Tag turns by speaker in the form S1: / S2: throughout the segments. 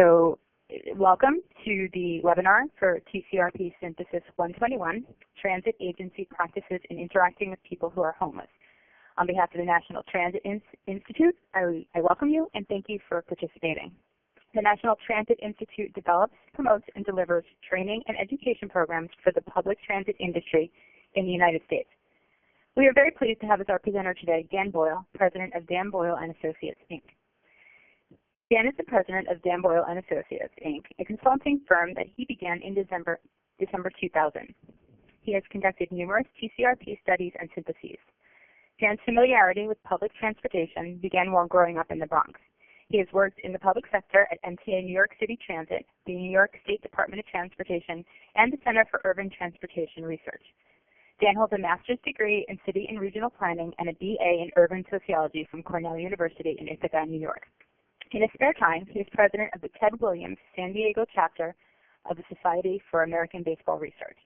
S1: So welcome to the webinar for TCRP Synthesis 121, Transit Agency Practices in Interacting with People Who Are Homeless. On behalf of the National Transit Institute, I welcome you and thank you for participating. The National Transit Institute develops, promotes, and delivers training and education programs for the public transit industry in the United States. We are very pleased to have as our presenter today Dan Boyle, President of Dan Boyle and Associates, Inc. Dan is the president of Dan Boyle and Associates, Inc., a consulting firm that he began in December 2000. He has conducted numerous TCRP studies and syntheses. Dan's familiarity with public transportation began while growing up in the Bronx. He has worked in the public sector at MTA New York City Transit, the New York State Department of Transportation, and the Center for Urban Transportation Research. Dan holds a master's degree in city and regional planning and a BA in urban sociology from Cornell University in Ithaca, New York. In his spare time, he is president of the Ted Williams San Diego chapter of the Society for American Baseball Research.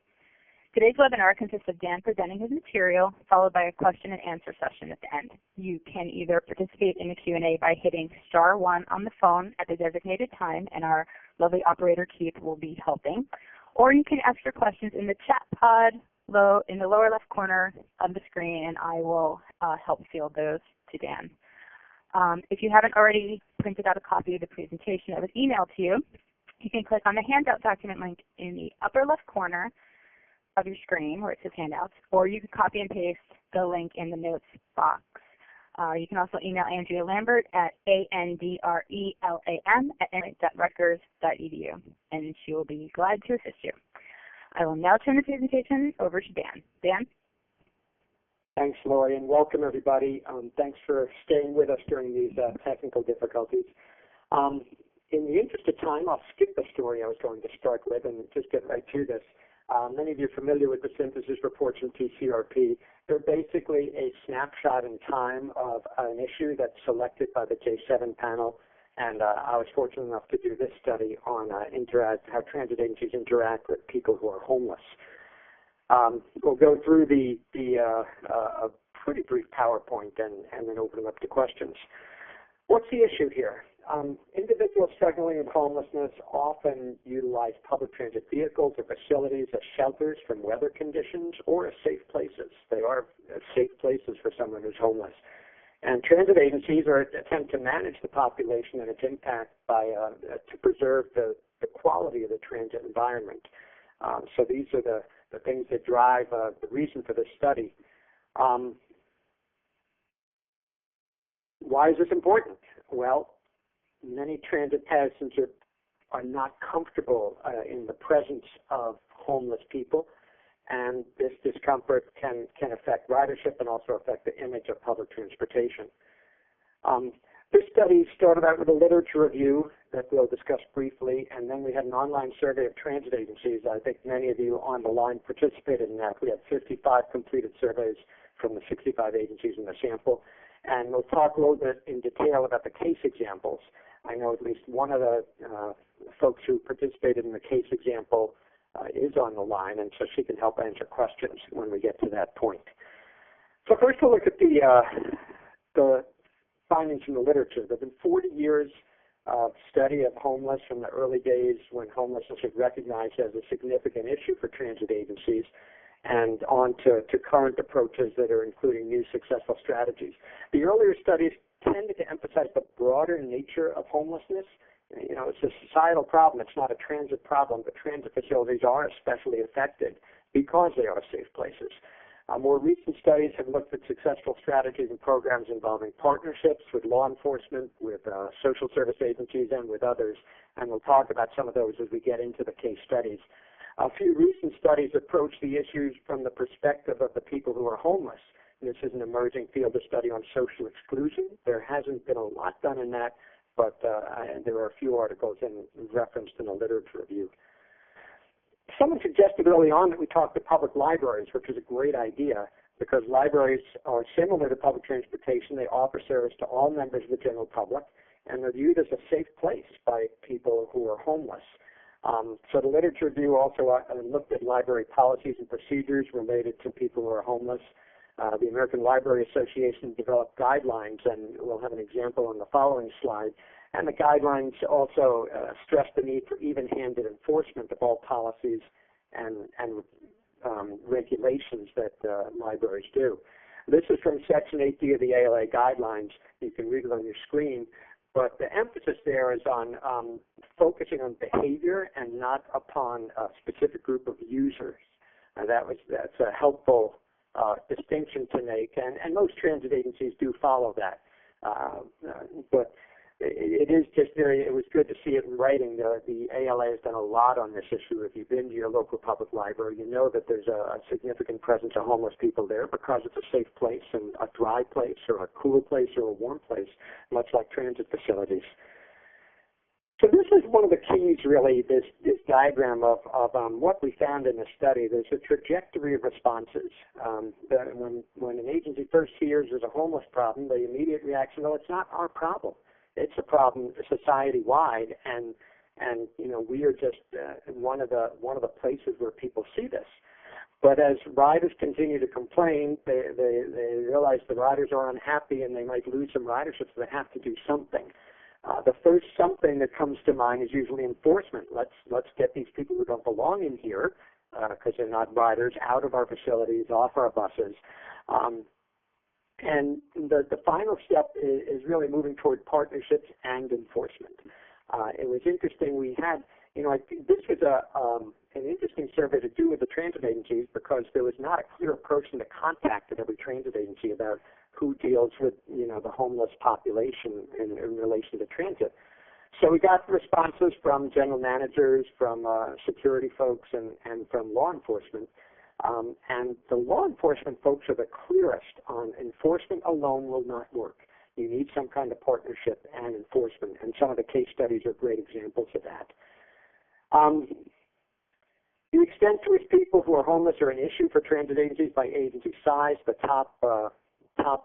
S1: Today's webinar consists of Dan presenting his material, followed by a question and answer session at the end. You can either participate in the Q&A by hitting *1 on the phone at the designated time, and our lovely operator, Keith, will be helping. Or you can ask your questions in the chat pod in the lower left corner of the screen, and I will help field those to Dan. If you haven't already printed out a copy of the presentation that was emailed to you, you can click on the handout document link in the upper left corner of your screen where it says handouts, or you can copy and paste the link in the notes box. You can also email Andrea Lambert at andrealam@rutgers.edu, and she will be glad to assist you. I will now turn the presentation over to Dan. Dan?
S2: Thanks, Lori, and welcome, everybody. Thanks for staying with us during these technical difficulties. In the interest of time, I'll skip the story I was going to start with and just get right to this. Many of you are familiar with the synthesis reports from TCRP. They're basically a snapshot in time of an issue that's selected by the J7 panel, and I was fortunate enough to do this study on how transit agencies interact with people who are homeless. We'll go through a pretty brief PowerPoint and then open it up to questions. What's the issue here? Individuals struggling with homelessness often utilize public transit vehicles or facilities as shelters from weather conditions or as safe places. They are safe places for someone who's homeless. And transit agencies attempt to manage the population and its impact to preserve the quality of the transit environment. So these are the things that drive the reason for this study. Why is this important? Well, many transit passengers are not comfortable in the presence of homeless people, and this discomfort can affect ridership and also affect the image of public transportation. This study started out with a literature review that we'll discuss briefly, and then we had an online survey of transit agencies. I think many of you on the line participated in that. We had 55 completed surveys from the 65 agencies in the sample, and we'll talk a little bit in detail about the case examples. I know at least one of the folks who participated in the case example is on the line, and so she can help answer questions when we get to that point. So first we'll look at the findings from the literature. There have been 40 years of study of homeless from the early days when homelessness was recognized as a significant issue for transit agencies, and on to current approaches that are including new successful strategies. The earlier studies tended to emphasize the broader nature of homelessness. You know, it's a societal problem. It's not a transit problem, but transit facilities are especially affected because they are safe places. More recent studies have looked at successful strategies and programs involving partnerships with law enforcement, with social service agencies, and with others, and we'll talk about some of those as we get into the case studies. A few recent studies approach the issues from the perspective of the people who are homeless. This is an emerging field of study on social exclusion. There hasn't been a lot done in that, but there are a few articles referenced in the literature review. Someone suggested early on that we talk to public libraries, which is a great idea because libraries are similar to public transportation. They offer service to all members of the general public, and they're viewed as a safe place by people who are homeless. So the literature review also looked at library policies and procedures related to people who are homeless. The American Library Association developed guidelines, and we'll have an example on the following slide, And the guidelines also stress the need for even-handed enforcement of all policies and regulations that libraries do. This is from Section 8D of the ALA guidelines. You can read it on your screen. But the emphasis there is on focusing on behavior and not upon a specific group of users. That's a helpful distinction to make, and most transit agencies do follow that. But it was good to see it in writing. The ALA has done a lot on this issue. If you've been to your local public library, you know that there's a significant presence of homeless people there because it's a safe place and a dry place or a cool place or a warm place, much like transit facilities. So this is one of the keys, really, this diagram of what we found in the study. There's a trajectory of responses. When an agency first hears there's a homeless problem, the immediate reaction, well, it's not our problem. It's a problem society-wide, and we are just one of the places where people see this. But as riders continue to complain, they realize the riders are unhappy and they might lose some ridership, so they have to do something. The first something that comes to mind is usually enforcement. Let's get these people who don't belong in here, because they're not riders, out of our facilities, off our buses. And the final step is really moving toward partnerships and enforcement. It was interesting. We had, this was an interesting survey to do with the transit agencies because there was not a clear person to contact at every transit agency about who deals with, the homeless population in relation to transit. So we got responses from general managers, from security folks, and from law enforcement. And the law enforcement folks are the clearest on enforcement alone will not work. You need some kind of partnership and enforcement, and some of the case studies are great examples of that. The extent to which people who are homeless are an issue for transit agencies by agency size, the top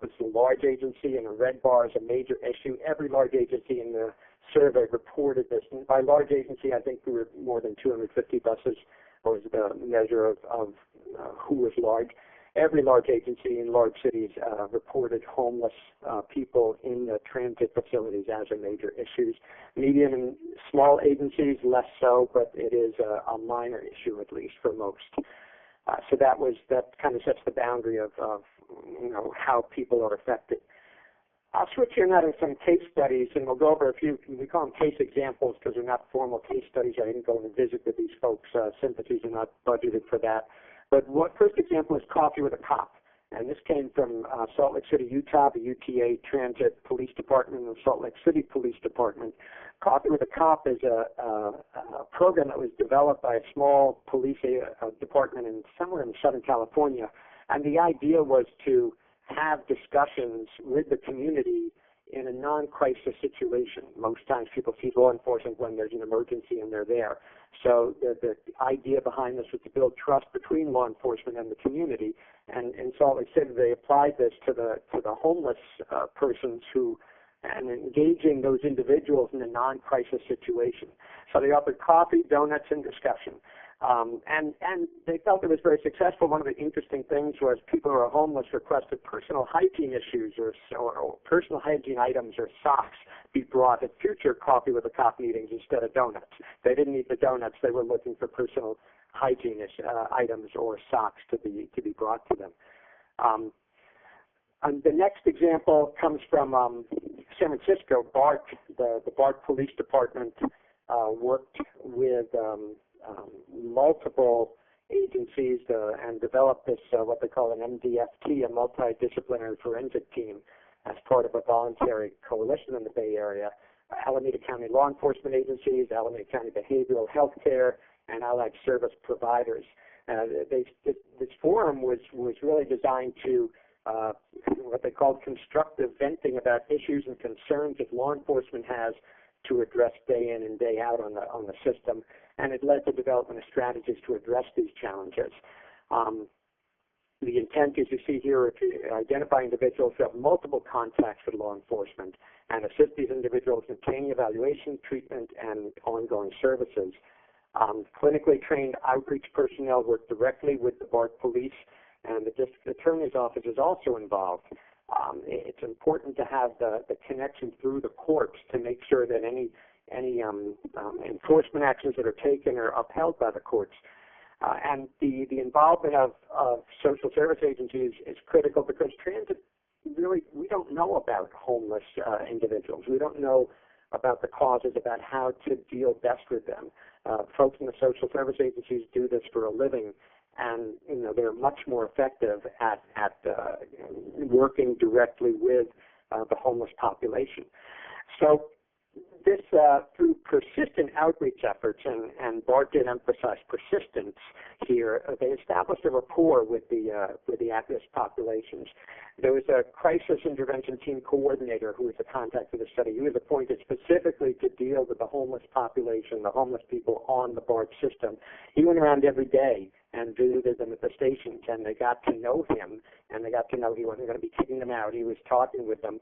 S2: is the large agency, and the red bar is a major issue. Every large agency in the survey reported this. And by large agency, I think we were more than 250 buses was the measure of who was large. Every large agency in large cities reported homeless people in the transit facilities as a major issue. Medium and small agencies, less so, but it is a minor issue at least for most. So that kind of sets the boundary of how people are affected. I'll switch here now to some case studies, and we'll go over a few. We call them case examples because they're not formal case studies. I didn't go and visit with these folks. Sympathies are not budgeted for that. But first example is Coffee with a Cop. And this came from Salt Lake City, Utah, the UTA Transit Police Department and the Salt Lake City Police Department. Coffee with a Cop is a program that was developed by a small police department somewhere in Southern California. And the idea was to have discussions with the community in a non-crisis situation. Most times people see law enforcement when there's an emergency and they're there. So the idea behind this was to build trust between law enforcement and the community. And in Salt Lake City, they applied this to the homeless persons and engaging those individuals in a non-crisis situation. So they offered coffee, donuts, and discussion. And they felt it was very successful. One of the interesting things was people who are homeless requested personal hygiene issues or personal hygiene items or socks be brought at future Coffee with a Cop meetings instead of donuts. They didn't eat the donuts. They were looking for personal hygiene items or socks to be brought to them. And the next example comes from San Francisco. BART, the BART Police Department, worked with multiple agencies and developed this, what they call an MDFT, a multidisciplinary forensic team, as part of a voluntary coalition in the Bay Area. Alameda County law enforcement agencies, Alameda County behavioral health care, and allied service providers. This forum was really designed to what they called constructive venting about issues and concerns that law enforcement has to address day in and day out on the system, and it led to development of strategies to address these challenges. The intent, as you see here, is to identify individuals who have multiple contacts with law enforcement and assist these individuals in obtaining evaluation, treatment, and ongoing services. Clinically trained outreach personnel work directly with the BART police, and the district attorney's office is also involved. It's important to have the connection through the courts to make sure that any enforcement actions that are taken are upheld by the courts. And the involvement of social service agencies is critical because transit, really, we don't know about homeless individuals. We don't know about the causes, about how to deal best with them. Folks in the social service agencies do this for a living, and they're much more effective at working directly with the homeless population. So this, through persistent outreach efforts, and Bart did emphasize persistence here, they established a rapport with the at-risk populations. There was a crisis intervention team coordinator who was the contact for the study. He was appointed specifically to deal with the homeless population, the homeless people on the BART system. He went around every day and visited them at the stations, and they got to know him, and they got to know he wasn't going to be kicking them out. He was talking with them.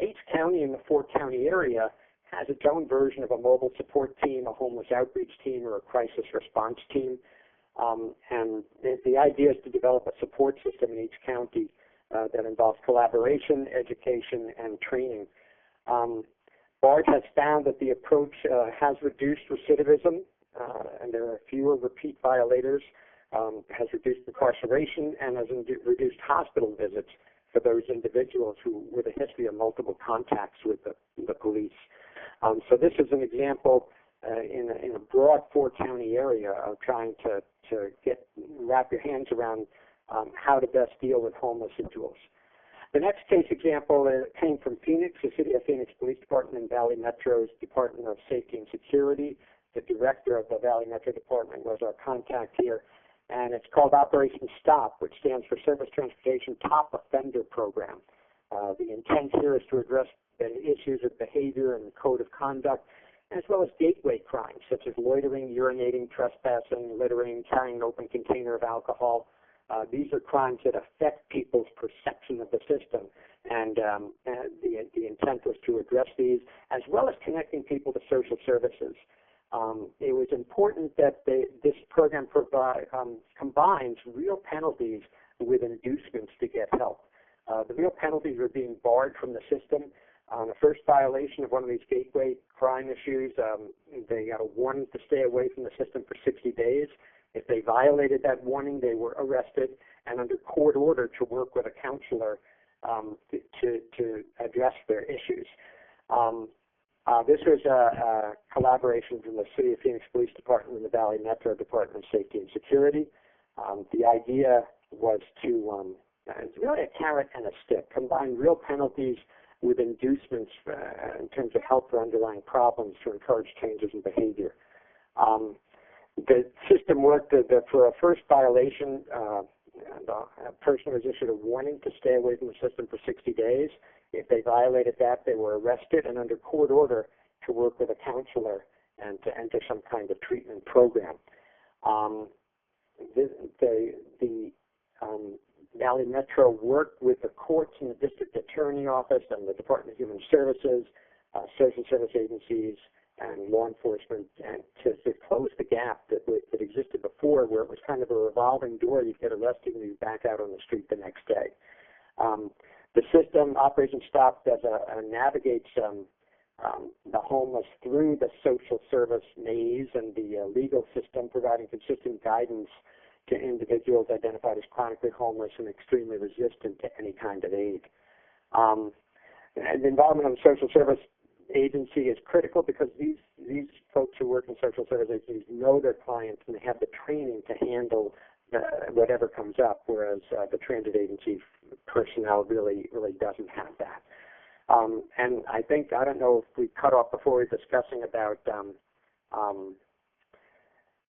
S2: Each county in the four-county area has its own version of a mobile support team, a homeless outreach team, or a crisis response team. And the idea is to develop a support system in each county that involves collaboration, education, and training. BART has found that the approach has reduced recidivism, and there are fewer repeat violators, has reduced incarceration, and has reduced hospital visits for those individuals who with a history of multiple contacts with the police. So this is an example in a broad four-county area of trying to wrap your hands around how to best deal with homeless individuals. The next case example came from Phoenix, the City of Phoenix Police Department and Valley Metro's Department of Safety and Security. The director of the Valley Metro Department was our contact here. And it's called Operation STOP, which stands for Service Transportation Top Offender Program. The intent here is to address the issues of behavior and code of conduct, as well as gateway crimes, such as loitering, urinating, trespassing, littering, carrying an open container of alcohol. These are crimes that affect people's perception of the system, and the intent was to address these, as well as connecting people to social services. It was important that this program combines real penalties with inducements to get help. The real penalties were being barred from the system. On the first violation of one of these gateway crime issues, they got a warning to stay away from the system for 60 days. If they violated that warning, they were arrested and under court order to work with a counselor to address their issues. This was a collaboration from the City of Phoenix Police Department and the Valley Metro Department of Safety and Security. The idea was to, it's really a carrot and a stick, combine real penalties with inducements in terms of help for underlying problems to encourage changes in behavior. The system worked that for a first violation, a person was issued a warning to stay away from the system for 60 days. If they violated that, they were arrested and under court order to work with a counselor and to enter some kind of treatment program. The Valley Metro worked with the courts and the district attorney office and the Department of Human Services, social service agencies, and law enforcement, and to close the gap that existed before, where it was kind of a revolving door. You'd get arrested and you'd back out on the street the next day. The system, Operation STOP, navigates the homeless through the social service maze and the legal system, providing consistent guidance to individuals identified as chronically homeless and extremely resistant to any kind of aid. And the involvement of the social service agency is critical because these folks who work in social service agencies know their clients and they have the training to handle whatever comes up, whereas the transit agency personnel really doesn't have that. And I think, I don't know if we cut off before we were discussing about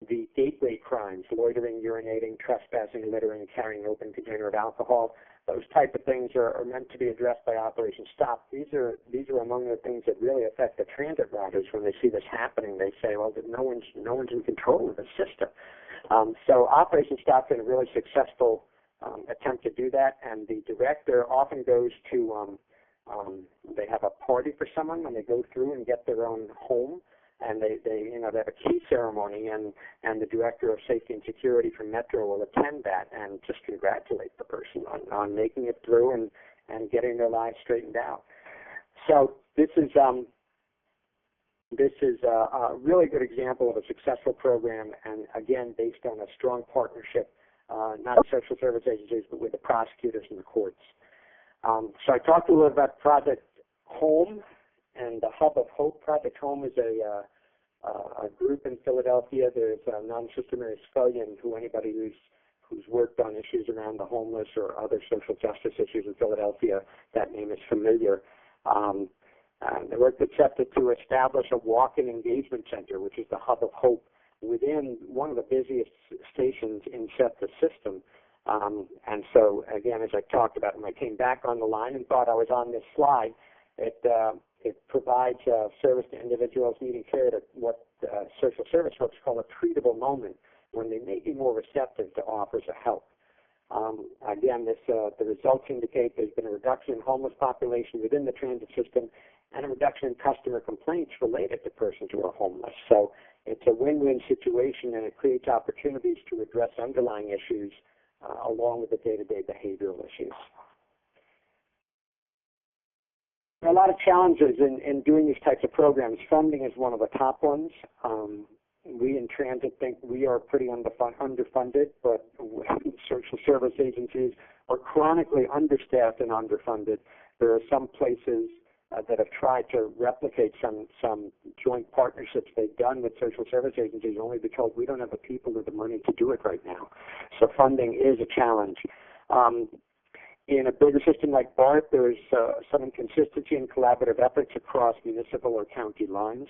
S2: the gateway crimes, loitering, urinating, trespassing, littering, carrying an open container of alcohol. Those type of things are meant to be addressed by Operation STOP. These are among the things that really affect the transit riders. When they see this happening, they say, well, no one's in control of the system. So Operation STOP's been a really successful attempt to do that, and the director often goes to, they have a party for someone when they go through and get their own home, and they have a key ceremony, and the director of safety and security from Metro will attend that and just congratulate the person on making it through and getting their lives straightened out. So this is a really good example of a successful program, and again based on a strong partnership, not with social service agencies, but with the prosecutors and the courts. So I talked a little about Project Home and the Hub of Hope. Project Home is a group in Philadelphia. There's non-Sister Mary Scullion, who anybody who's worked on issues around the homeless or other social justice issues in Philadelphia, that name is familiar. They worked accepted to establish a walk-in engagement center, which is the Hub of Hope, within one of the busiest stations in the system. And so, again, as I talked about when I came back on the line and thought I was on this slide, it provides service to individuals needing care at what social service folks call a treatable moment, when they may be more receptive to offers of help. Again, the results indicate there's been a reduction in homeless population within the transit system and a reduction in customer complaints related to persons who are homeless. So it's a win-win situation, and it creates opportunities to address underlying issues along with the day-to-day behavioral issues. There are a lot of challenges in doing these types of programs. Funding is one of the top ones. We in transit think we are pretty underfunded, but social service agencies are chronically understaffed and underfunded. There are some places that have tried to replicate some joint partnerships they've done with social service agencies, only because we don't have the people or the money to do it right now. So funding is a challenge. In a bigger system like BART, there's some inconsistency in collaborative efforts across municipal or county lines.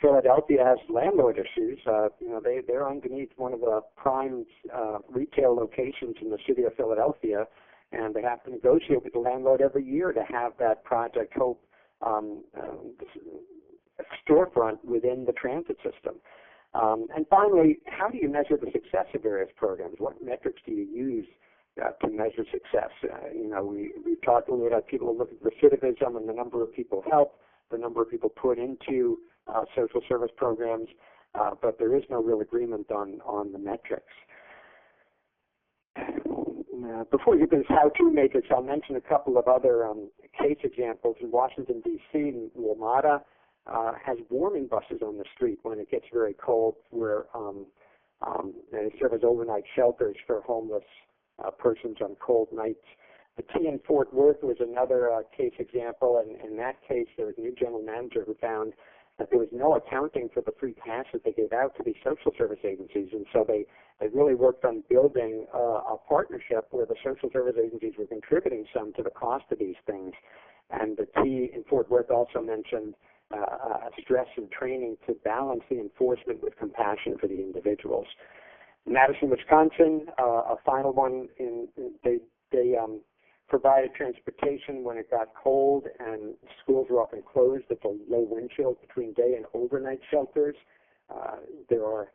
S2: Philadelphia has landlord issues. They're underneath one of the prime retail locations in the city of Philadelphia, and they have to negotiate with the landlord every year to have that Project Hope storefront within the transit system. And finally, how do you measure the success of various programs? What metrics do you use to measure success? We talked a little about people who look at recidivism and the number of people helped, the number of people put into social service programs, but there is no real agreement on the metrics. Before you get this how-to matrix, I'll mention a couple of other case examples. In Washington, D.C., WMATA has warming buses on the street when it gets very cold, where they serve as overnight shelters for homeless persons on cold nights. The T in Fort Worth was another case example, and in that case, there was a new general manager who found that there was no accounting for the free passes they gave out to these social service agencies, and so they really worked on building a partnership where the social service agencies were contributing some to the cost of these things. And the T in Fort Worth also mentioned stress and training to balance the enforcement with compassion for the individuals. Madison, Wisconsin, a final one, they provided transportation when it got cold and schools were often closed at the low wind chills between day and overnight shelters. There are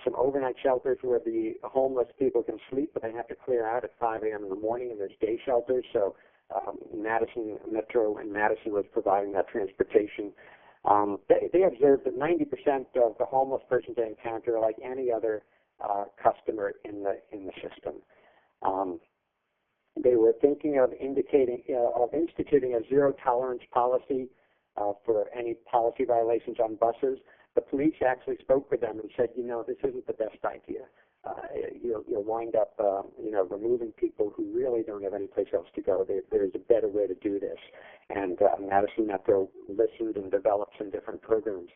S2: some overnight shelters where the homeless people can sleep, but they have to clear out at 5 a.m. in the morning, and there's day shelters. So Madison Metro and Madison was providing that transportation. They observed that 90% of the homeless persons they encounter are like any other customer in the system. They were thinking of instituting a zero-tolerance policy for any policy violations on buses. The police actually spoke with them and said, this isn't the best idea. You'll wind up, removing people who really don't have any place else to go. There's a better way to do this. And Madison Metro listened and developed some different programs.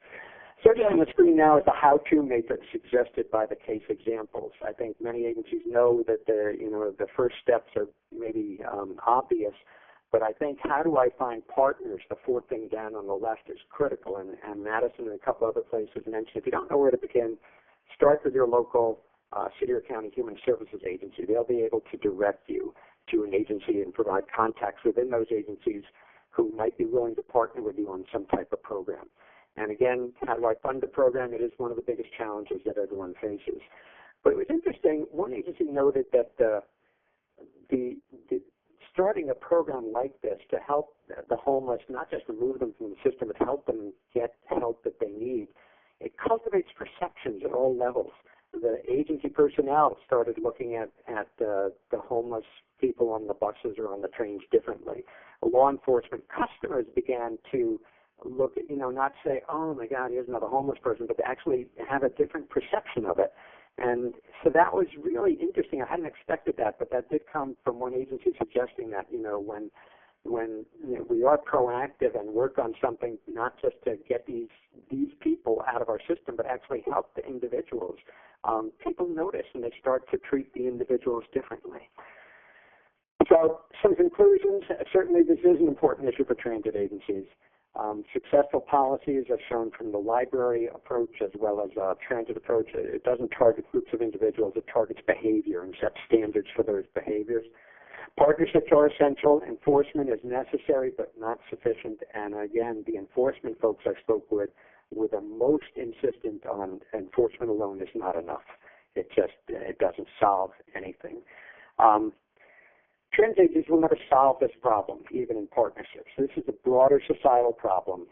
S2: Certainly on the screen now is the how-to matrix suggested by the case examples. I think many agencies know that the first steps are maybe obvious, but I think how do I find partners, the fourth thing down on the left, is critical. And Madison and a couple other places mentioned if you don't know where to begin, start with your local city or county human services agency. They'll be able to direct you to an agency and provide contacts within those agencies who might be willing to partner with you on some type of program. And again, how do I fund the program? It is one of the biggest challenges that everyone faces. But it was interesting, one agency noted that the starting a program like this to help the homeless, not just remove them from the system, but help them get help that they need, levels. The agency personnel started looking at the homeless people on the buses or on the trains differently. Law enforcement customers began to look, not say, oh my God, here's another homeless person, but to actually have a different perception of it. And so that was really interesting. I hadn't expected that, but that did come from one agency suggesting that, when we are proactive and work on something, not just to get these people out of our system, but actually help the individuals, people notice and they start to treat the individuals differently. So some conclusions. Certainly this is an important issue for transit agencies. Successful policies are shown from the library approach as well as transit approach. It doesn't target groups of individuals, it targets behavior and sets standards for those behaviors. Partnerships are essential. Enforcement is necessary but not sufficient. And again, the enforcement folks I spoke with were the most insistent on enforcement alone is not enough. It doesn't solve anything. Transit agencies will never solve this problem, even in partnerships. This is a broader societal problem.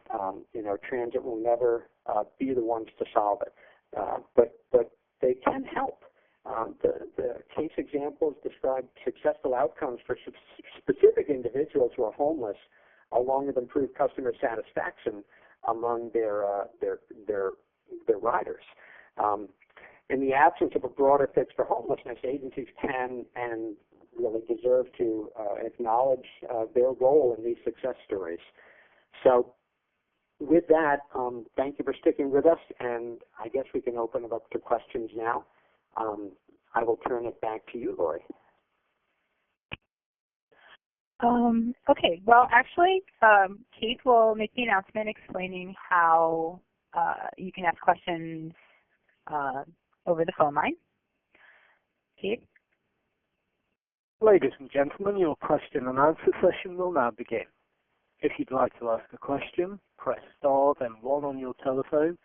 S2: Transit will never be the ones to solve it, but they can help. The case examples describe successful outcomes for specific individuals who are homeless, along with improved customer satisfaction among their riders. In the absence of a broader fix for homelessness, agencies can and really deserve to acknowledge their role in these success stories. So with that, thank you for sticking with us, and I guess we can open it up to questions now. I will turn it back to you, Lori.
S1: Okay, well, actually, Kate will make the announcement explaining how you can ask questions over the phone line. Kate?
S3: Ladies and gentlemen, your question and answer session will now begin. If you'd like to ask a question, press star, then 1 on your telephone.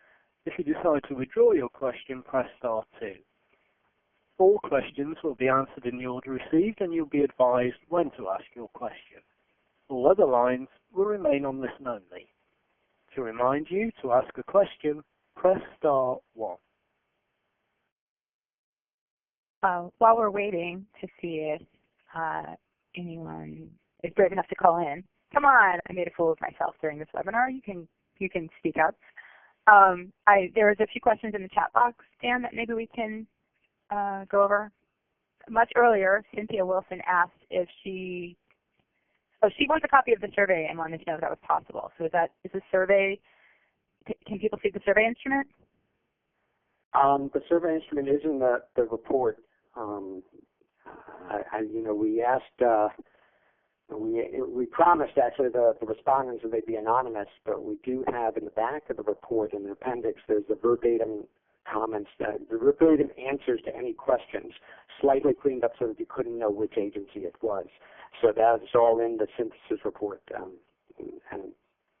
S3: If you decide to withdraw your question, press star 2. All questions will be answered in the order received, and you'll be advised when to ask your question. All other lines will remain on listen only. To remind you to ask a question, press star 1.
S1: While we're waiting to see if anyone is brave enough to call in, come on! I made a fool of myself during this webinar. You can speak up. There was a few questions in the chat box, Dan, that maybe we can go over. Much earlier, Cynthia Wilson asked if she wants a copy of the survey and wanted to know if that was possible. So is the survey? Can people see the survey instrument?
S2: The survey instrument is in the report. We asked, we promised actually the respondents that they'd be anonymous, but we do have in the back of the report in the appendix, there's the verbatim comments, the verbatim answers to any questions, slightly cleaned up so that you couldn't know which agency it was. So that's all in the synthesis report, and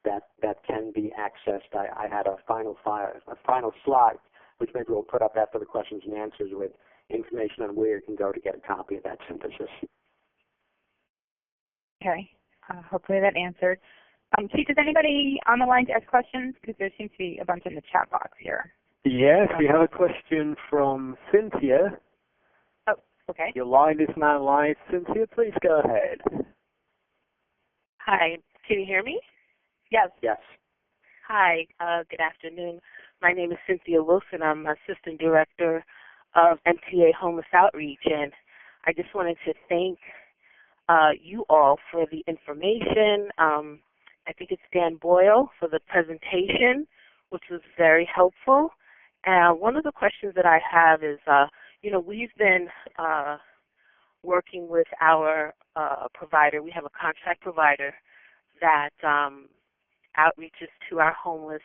S2: that can be accessed. I had a final slide, which maybe we'll put up after the questions and answers with information on where you can go to get a copy of that synthesis.
S1: Okay. Hopefully that answered. Keith, is anybody on the line to ask questions? Because there seems to be a bunch in the chat box here.
S3: Yes, we have a question from Cynthia.
S1: Oh, okay.
S3: Your line is now live. Cynthia, please go ahead.
S4: Hi. Can you hear me?
S1: Yes.
S2: Yes.
S4: Hi. Good afternoon. My name is Cynthia Wilson. I'm Assistant Director of MTA Homeless Outreach, and I just wanted to thank you all for the information. I think it's Dan Boyle for the presentation, which was very helpful. One of the questions that I have is, we've been working with our provider. We have a contract provider that outreaches to our homeless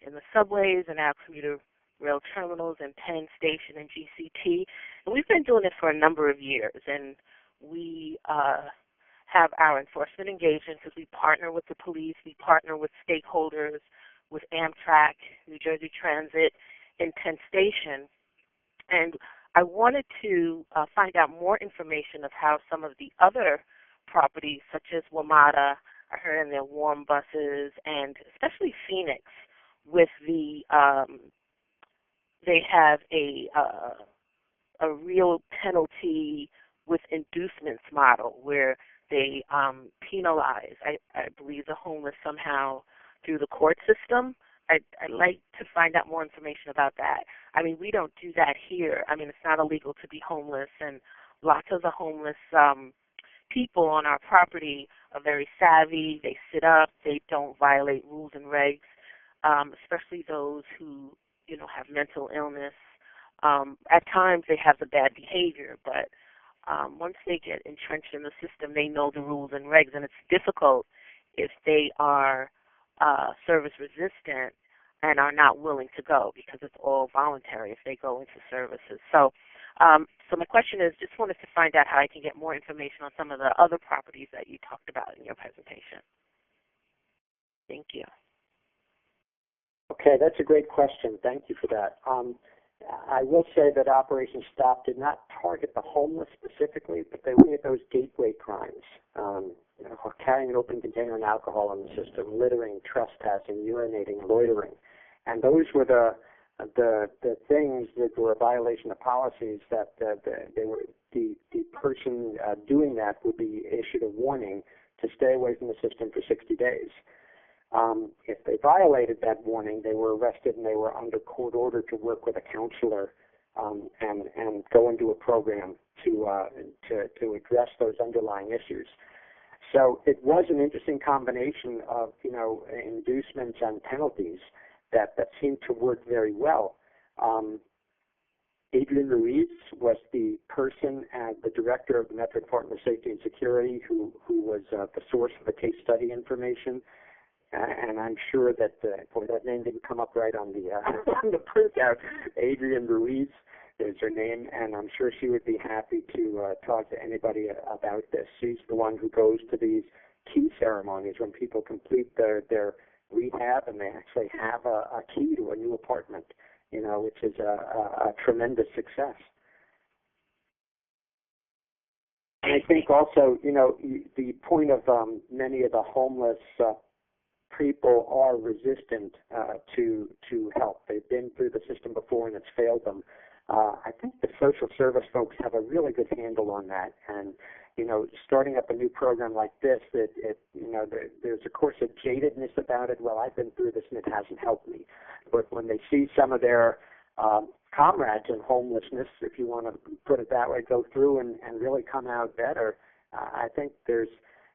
S4: in the subways and our commuter rail terminals and Penn Station and GCT. And we've been doing it for a number of years. And we have our enforcement engagement because we partner with the police, we partner with stakeholders, with Amtrak, New Jersey Transit, and Penn Station. And I wanted to find out more information of how some of the other properties, such as WMATA, I heard in their warm buses, and especially Phoenix, with they have a real penalty with inducements model where they penalize, I believe, the homeless somehow through the court system. I'd like to find out more information about that. I mean, we don't do that here. I mean, it's not illegal to be homeless, and lots of the homeless people on our property are very savvy. They sit up. They don't violate rules and regs, especially those who, have mental illness. At times they have the bad behavior, but once they get entrenched in the system, they know the rules and regs, and it's difficult if they are service resistant and are not willing to go, because it's all voluntary if they go into services. So my question is, just wanted to find out how I can get more information on some of the other properties that you talked about in your presentation. Thank you.
S2: Okay, that's a great question. Thank you for that. I will say that Operation Stop did not target the homeless specifically, but they looked at those gateway crimes, carrying an open container and alcohol in the system, littering, trespassing, urinating, loitering. And those were the things that were a violation of policies that the person doing that would be issued a warning to stay away from the system for 60 days. If they violated that warning, they were arrested and they were under court order to work with a counselor and go into a program to address those underlying issues. So it was an interesting combination of inducements and penalties that seemed to work very well. Adrian Ruiz was the person, the director of the Metro Department of Safety and Security, who was the source of the case study information. And I'm sure that that name didn't come up right on the on the printout. Adrian Ruiz is her name, and I'm sure she would be happy to talk to anybody about this. She's the one who goes to these key ceremonies when people complete their rehab and they actually have a key to a new apartment, which is a tremendous success. And I think also, the point of many of the homeless people are resistant to help. They've been through the system before and it's failed them. I think the social service folks have a really good handle on that. And, starting up a new program like this, there's of course a jadedness about it. Well, I've been through this and it hasn't helped me. But when they see some of their comrades in homelessness, if you want to put it that way, go through and really come out better, I think there's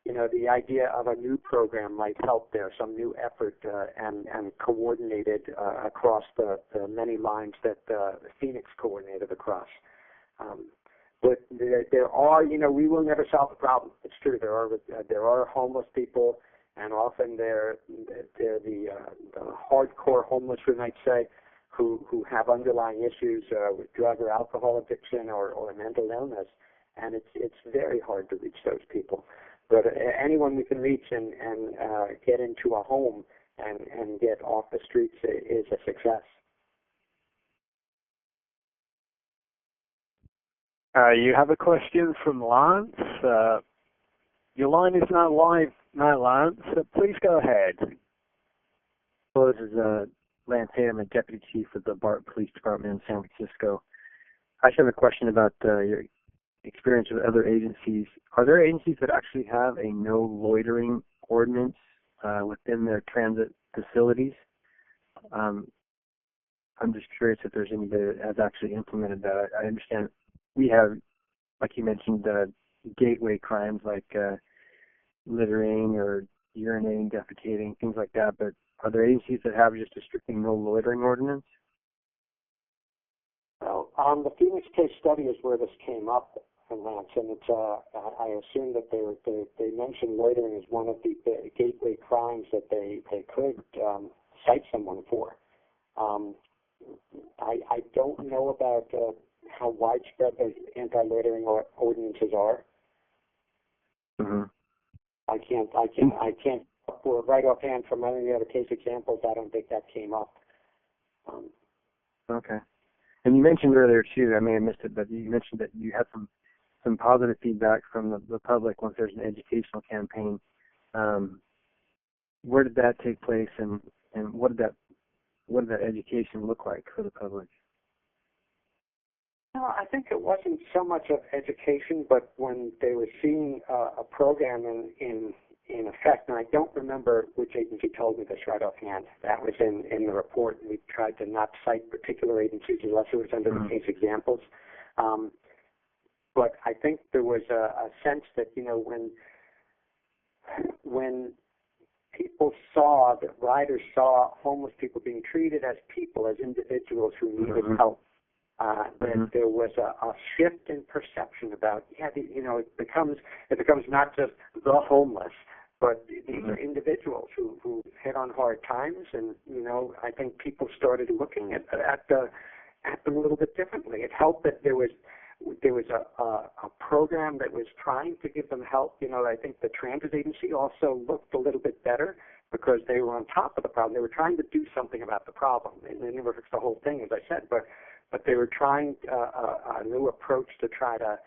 S2: the idea of a new program might help there, some new effort and coordinated across the many lines that Phoenix coordinated across. But there are, we will never solve the problem. It's true. There are homeless people, and often they're the hardcore homeless, we might say, who have underlying issues with drug or alcohol addiction or mental illness, and it's very hard to reach those people. But anyone we can reach and get into a home and get off the streets is a success.
S3: You have a question from Lance. Your line is not live now, Lance. Please go ahead.
S5: Hello, this is Lance Hay. I'm a deputy chief of the BART Police Department in San Francisco. I just have a question about your experience with other agencies. Are there agencies that actually have a no loitering ordinance within their transit facilities? I'm just curious if there's anybody that has actually implemented that. I understand we have, like you mentioned, gateway crimes like littering or urinating, defecating, things like that, but are there agencies that have just a strictly no loitering ordinance?
S2: Well, the Phoenix case study is where this came up, Lance, and it's I assume that they mentioned loitering as one of the gateway crimes that they could cite someone for. I don't know about how widespread those anti-loitering ordinances are.
S5: Mm-hmm.
S2: I can't right offhand from any of the other case examples. I don't think that came up.
S5: Okay. And you mentioned earlier too, I may have missed it, but you mentioned that you had some positive feedback from the public once there's an educational campaign. Where did that take place, and what did that education look like for the public?
S2: No, I think it wasn't so much of education, but when they were seeing a program in effect, and I don't remember which agency told me this right offhand. That was in the report. We tried to not cite particular agencies unless it was under the case examples. But I think there was a sense that, when people saw, that riders saw homeless people being treated as people, as individuals who needed help, that there was a shift in perception about, it becomes not just the homeless, but these are individuals who hit on hard times, and I think people started looking at them a little bit differently. It helped that there was a program that was trying to give them help. I think the transit agency also looked a little bit better because they were on top of the problem. They were trying to do something about the problem. And they never fixed the whole thing, as I said, but they were trying a new approach to try to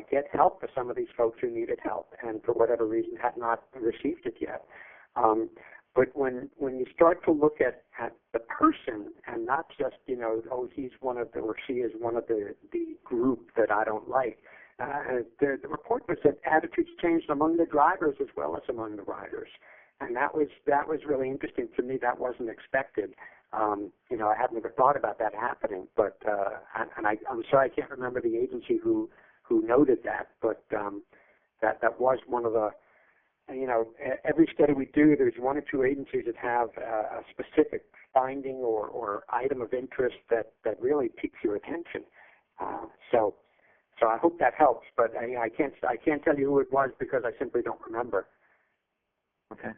S2: get help for some of these folks who needed help and for whatever reason had not received it yet. But when you start to look at the person and not just, he's one of or she is one of the group that I don't like, the report was that attitudes changed among the drivers as well as among the riders. And that was really interesting to me. That wasn't expected. I hadn't ever thought about that happening, but I'm sorry I can't remember the agency who noted that, but that was one of the, every study we do, there's one or two agencies that have a specific finding or item of interest that really piques your attention. So I hope that helps, but I can't tell you who it was because I simply don't remember.
S5: Okay.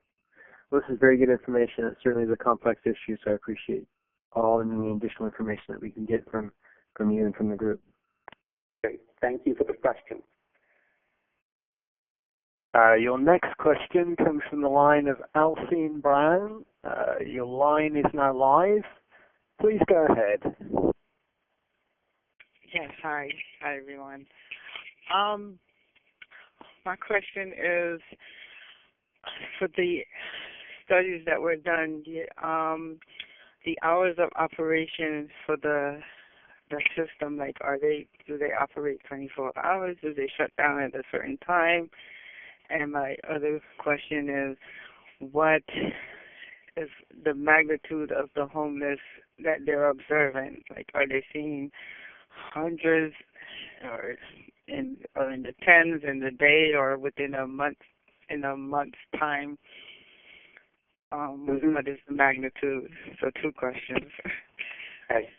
S5: Well, this is very good information. It certainly is a complex issue, so I appreciate all and any additional information that we can get from you and from the group.
S2: Okay. Thank you for the question.
S3: Your next question comes from the line of Alcine Brown. Your line is now live. Please go ahead.
S6: Yes, hi. Hi, everyone. My question is, for the studies that were done, the hours of operation for the system, like, do they operate 24 hours? Do they shut down at a certain time? And my other question is, what is the magnitude of the homeless that they're observing? Like, are they seeing hundreds or in the tens in the day or within a month, in a month's time? What is the magnitude? So 2 questions.
S2: Okay.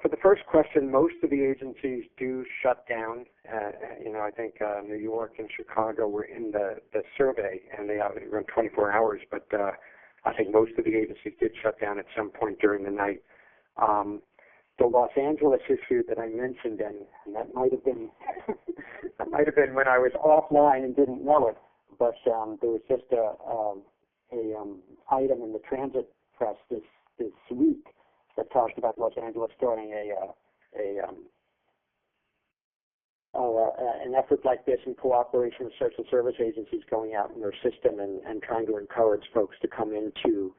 S2: For the first question, most of the agencies do shut down. I think New York and Chicago were in the survey, and they run 24 hours, but I think most of the agencies did shut down at some point during the night. The Los Angeles issue that I mentioned, and that might have been when I was offline and didn't know it, but there was just a item in the transit press this week that talked about Los Angeles starting an effort like this in cooperation with social service agencies going out in their system and trying to encourage folks to come in to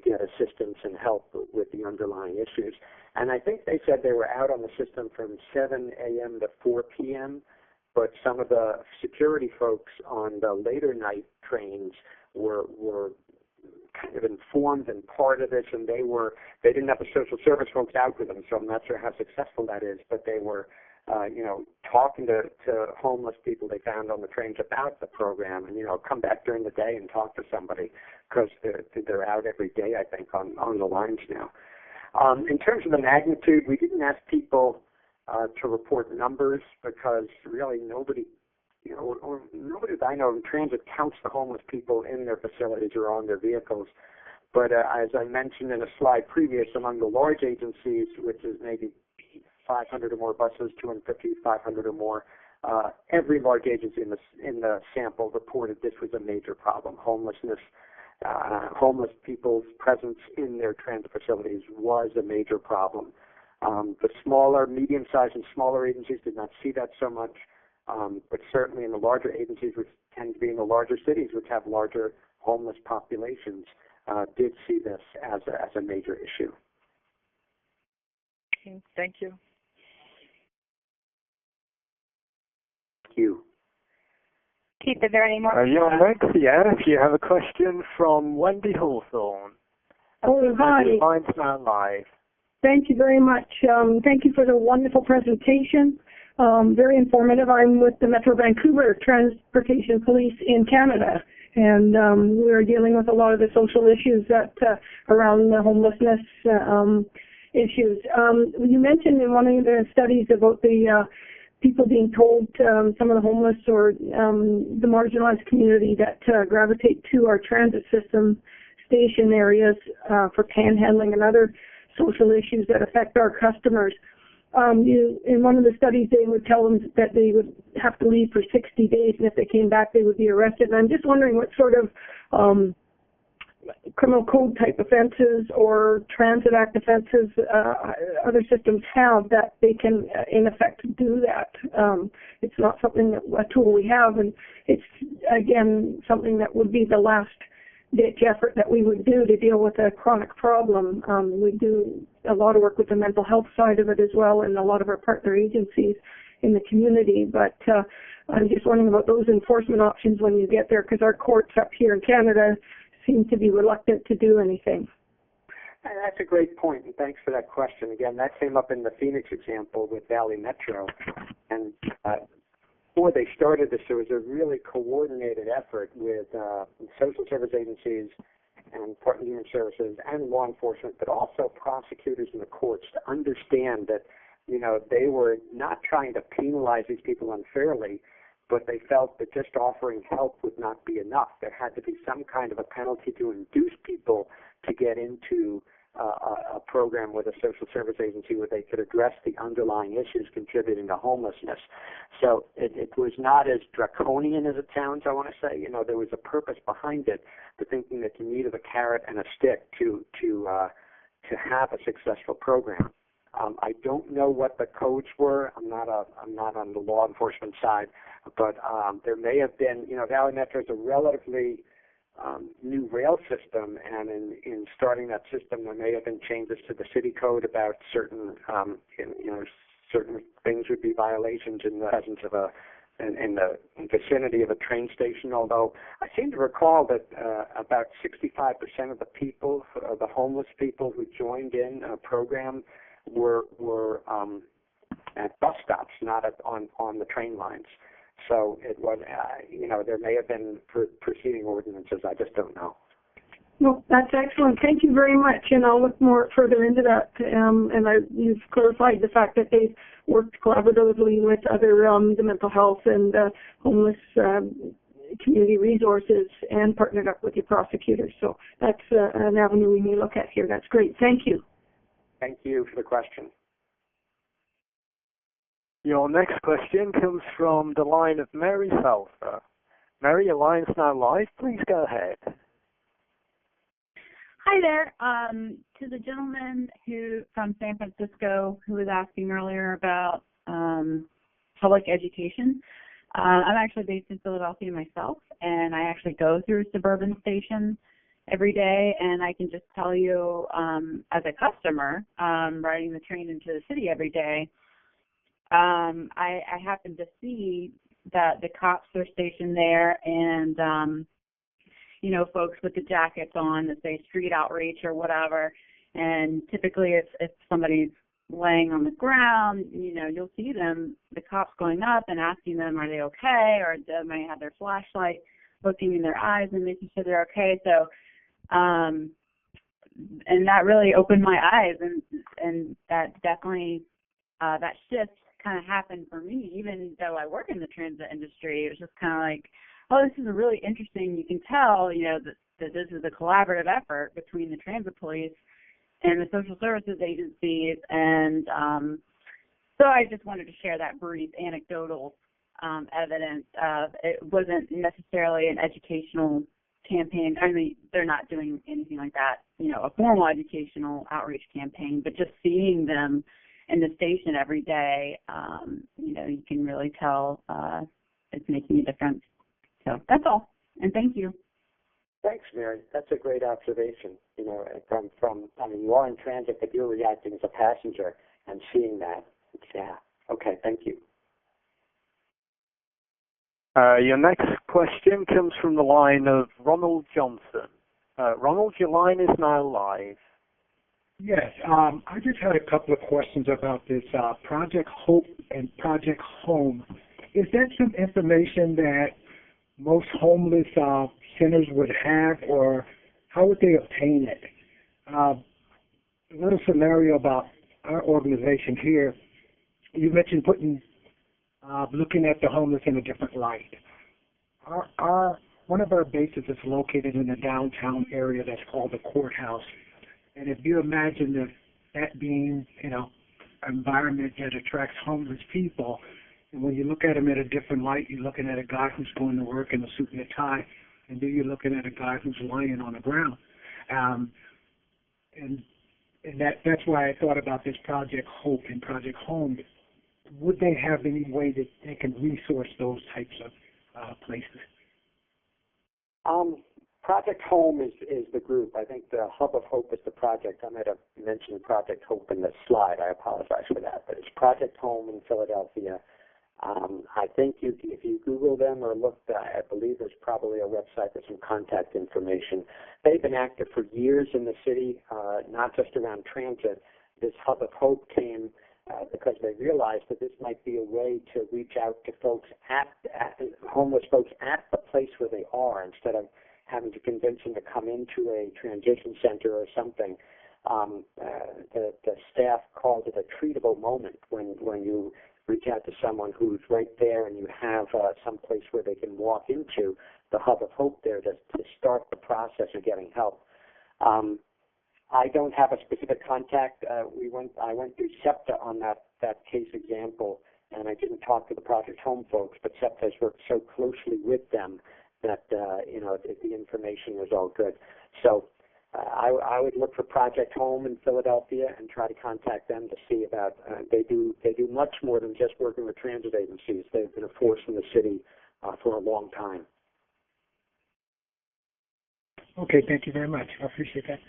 S2: get assistance and help with the underlying issues. And I think they said they were out on the system from 7 a.m. to 4 p.m., but some of the security folks on the later night trains were kind of informed and part of this, and they didn't have the social service folks out with them, so I'm not sure how successful that is, but they were talking to homeless people they found on the trains about the program, and come back during the day and talk to somebody, because they're out every day, I think, on the lines now. In terms of the magnitude, we didn't ask people to report numbers because really nobody that I know in transit counts the homeless people in their facilities or on their vehicles. But as I mentioned in a slide previous, among the large agencies, which is maybe 500 or more buses, 250, 500 or more, every large agency in the sample reported this was a major problem. Homelessness, homeless people's presence in their transit facilities was a major problem. The smaller, medium-sized and smaller agencies did not see that so much. But certainly in the larger agencies, which tend to be in the larger cities, which have larger homeless populations, did see this as a major issue.
S6: Okay, thank you.
S2: you.
S1: Keith, are there any more?
S3: You're next, yeah. If you have a question from Wendy Hawthorne.
S7: Oh, hi.
S3: The line's now live.
S7: Thank you very much. Thank you for the wonderful presentation. Very informative. I'm with the Metro Vancouver Transportation Police in Canada, and we're dealing with a lot of the social issues that around the homelessness issues. You mentioned in one of the studies about the people being told, some of the homeless or the marginalized community that gravitate to our transit system station areas for panhandling and other social issues that affect our customers. In one of the studies, they would tell them that they would have to leave for 60 days, and if they came back, they would be arrested. And I'm just wondering what sort of criminal code type offenses or transit act offenses other systems have that they can, in effect, do that. It's not something that a tool we have, and it's, again, something that would be the last ditch effort that we would do to deal with a chronic problem. We do a lot of work with the mental health side of it as well, and a lot of our partner agencies in the community. But I'm just wondering about those enforcement options when you get there, because our courts up here in Canada seem to be reluctant to do anything.
S2: And that's a great point, and thanks for that question. Again, that came up in the Phoenix example with Valley Metro, and before they started this, there was a really coordinated effort with social service agencies and Department of Human Services and law enforcement, but also prosecutors in the courts to understand that, you know, they were not trying to penalize these people unfairly, but they felt that just offering help would not be enough. There had to be some kind of a penalty to induce people to get into a program with a social service agency where they could address the underlying issues contributing to homelessness. So it was not as draconian as it sounds, I want to say. You know, there was a purpose behind it, but thinking that you needed a carrot and a stick to have a successful program. I don't know what the codes were. I'm not on the law enforcement side, but there may have been. You know, Valley Metro is a relatively new rail system, and in starting that system, there may have been changes to the city code about certain, certain things would be violations in the presence of in the vicinity of a train station. Although I seem to recall that about 65% of the people, the homeless people who joined in a program, were at bus stops, not on the train lines. So it was, there may have been preceding ordinances. I just don't know.
S7: Well, that's excellent. Thank you very much, and I'll look more further into that. You've clarified the fact that they've worked collaboratively with other the mental health and homeless community resources and partnered up with your prosecutors. So that's an avenue we may look at here. That's great. Thank you.
S2: Thank you for the question.
S3: Your next question comes from the line of Mary Salter. Mary, your line's now live. Please go ahead.
S8: Hi there. To the gentleman from San Francisco who was asking earlier about public education, I'm actually based in Philadelphia myself, and I actually go through suburban stations every day, and I can just tell you, as a customer, riding the train into the city every day, I happen to see that the cops are stationed there, and folks with the jackets on that say street outreach or whatever. And typically, if somebody's laying on the ground, you'll see the cops going up and asking them, are they okay, or they might have their flashlight looking in their eyes and making sure they're okay. So, and that really opened my eyes, and that definitely that shift kind of happened for me, even though I work in the transit industry. It was just kind of like, oh, this is a really interesting, you can tell, that this is a collaborative effort between the transit police and the social services agencies. And so I just wanted to share that brief anecdotal evidence of it wasn't necessarily an educational campaign. I mean, they're not doing anything like that, a formal educational outreach campaign, but just seeing them in the station every day, you can really tell it's making a difference. So that's all, and thank you.
S2: Thanks, Mary. That's a great observation. You are in transit, but you're reacting as a passenger and seeing that. Yeah. Okay, thank you.
S3: Your next question comes from the line of Ronald Johnson. Ronald, your line is now live.
S9: Yes, I just had a couple of questions about this Project Hope and Project Home. Is that some information that most homeless centers would have, or how would they obtain it? A little scenario about our organization here. You mentioned looking at the homeless in a different light. One of our bases is located in a downtown area that's called the courthouse. And if you imagine that being, an environment that attracts homeless people, and when you look at them in a different light, you're looking at a guy who's going to work in a suit and a tie, and then you're looking at a guy who's lying on the ground. And that's why I thought about this Project Hope and Project Home. Would they have any way that they can resource those types of places?
S2: Project Home is the group. I think the Hub of Hope is the project. I might have mentioned Project Hope in the slide. I apologize for that. But it's Project Home in Philadelphia. I think if you Google them or look, I believe there's probably a website with some contact information. They've been active for years in the city, not just around transit. This Hub of Hope came because they realized that this might be a way to reach out to folks homeless folks at the place where they are, instead of having to convince them to come into a transition center or something. The staff called it a treatable moment when you reach out to someone who's right there and you have some place where they can walk into the Hub of Hope there to start the process of getting help. I don't have a specific contact. I went through SEPTA on that case example, and I didn't talk to the Project Home folks, but SEPTA has worked so closely with them that the information was all good. So I would look for Project Home in Philadelphia and try to contact them to see about. They do much more than just working with transit agencies. They've been a force in the city for a long time.
S9: Okay, thank you very much. I appreciate that.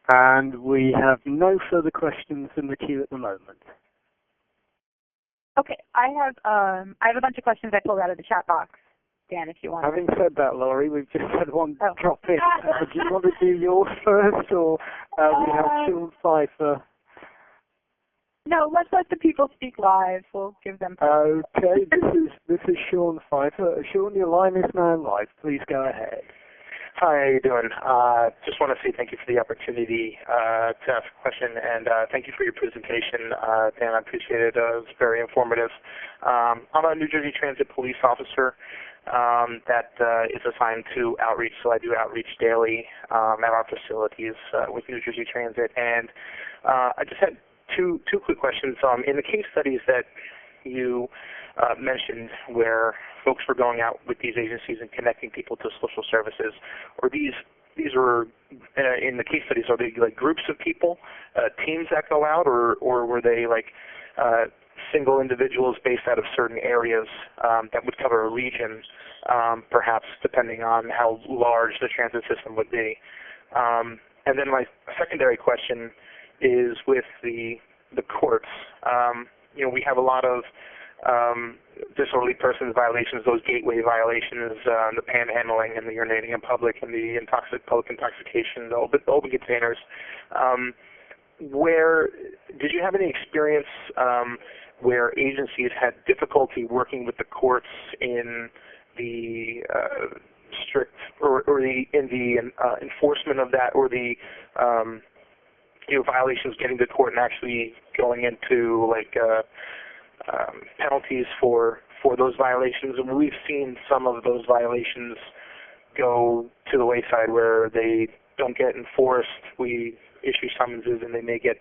S3: And we have no further questions in the queue at the moment.
S1: Okay, I have a bunch of questions I pulled out of the chat box. Dan, if you want.
S3: Having said that, Laurie, we've just had one drop in. Do you want to do yours first, or we have Sean Pfeiffer?
S1: No, let's let the people speak live. We'll give them time.
S3: Okay, this is Sean Pfeiffer. Sean, your line is now live. Please go ahead.
S10: Hi, how you doing? Just want to say thank you for the opportunity to ask a question, and thank you for your presentation, Dan. I appreciate it. It was very informative. I'm a New Jersey Transit police officer that is assigned to outreach, so I do outreach daily at our facilities with New Jersey Transit. And I just had two quick questions. In the case studies that you mentioned where folks were going out with these agencies and connecting people to social services, or these were in the case studies, are they like groups of people, teams that go out, or were they like single individuals based out of certain areas that would cover a region, perhaps depending on how large the transit system would be? And then my secondary question is with the courts. We have a lot of disorderly persons violations, those gateway violations, the panhandling and the urinating in public and the public intoxication, the open containers. Where did you have any experience where agencies had difficulty working with the courts in the strict or in the enforcement of that, or the violations getting to court and actually going into penalties for those violations? And we've seen some of those violations go to the wayside where they don't get enforced. We issue summonses and they may get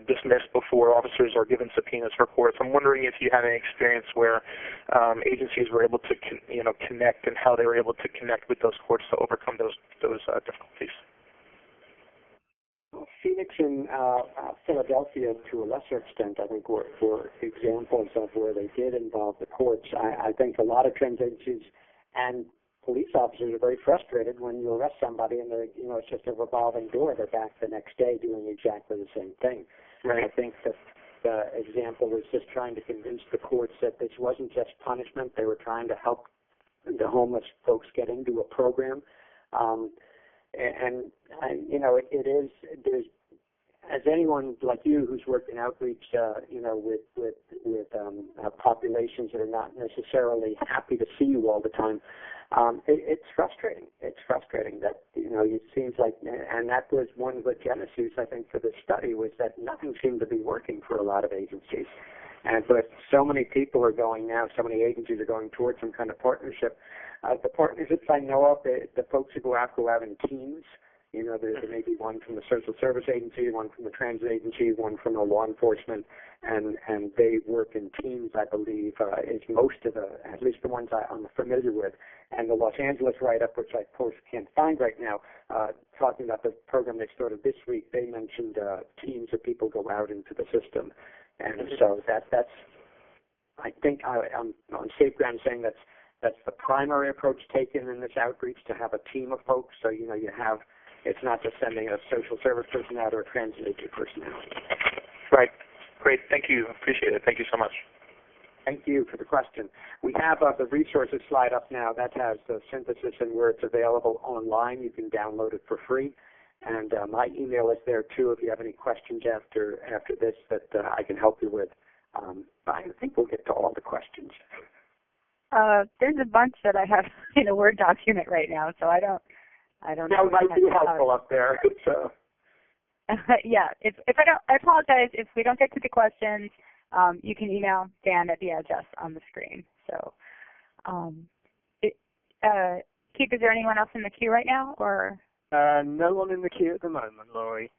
S10: dismissed before officers are given subpoenas for courts. I'm wondering if you had any experience where agencies were able to connect, and how they were able to connect with those courts to overcome those difficulties.
S2: Phoenix and Philadelphia, to a lesser extent, I think, were examples of where they did involve the courts. I think a lot of transit agencies and police officers are very frustrated when you arrest somebody and it's just a revolving door. They're back the next day doing exactly the same thing. Right. I think that example was just trying to convince the courts that this wasn't just punishment. They were trying to help the homeless folks get into a program. There's, as anyone like you who's worked in outreach, with populations that are not necessarily happy to see you all the time, it's frustrating. It's frustrating that, it seems like, and that was one of the genesis, I think, for this study, was that nothing seemed to be working for a lot of agencies. But so many people are going now, so many agencies are going towards some kind of partnership. The partnerships I know of, the folks who go out in teams. There may be one from the social service agency, one from the transit agency, one from the law enforcement, and they work in teams, I believe, is most of at least the ones I'm familiar with. And the Los Angeles write-up, which I, of course, can't find right now, talking about the program they started this week, they mentioned teams of people go out into the system. And so that's I think I'm on safe ground saying that's the primary approach taken in this outreach, to have a team of folks. So, it's not just sending a social service person out or a transit agency person out.
S10: Right. Great. Thank you. Appreciate it. Thank you so much.
S2: Thank you for the question. We have the resources slide up now. That has the synthesis and where it's available online. You can download it for free. And my email is there, too, if you have any questions after this that I can help you with. I think we'll get to all the questions.
S1: There's a bunch that I have in a Word document right now, so I don't know.
S2: That might be helpful up there. So.
S1: Yeah. If I apologize if we don't get to the questions. You can email Dan at the address on the screen. So, Keith, is there anyone else in the queue right now, or?
S3: No one in the queue at the moment, Laurie.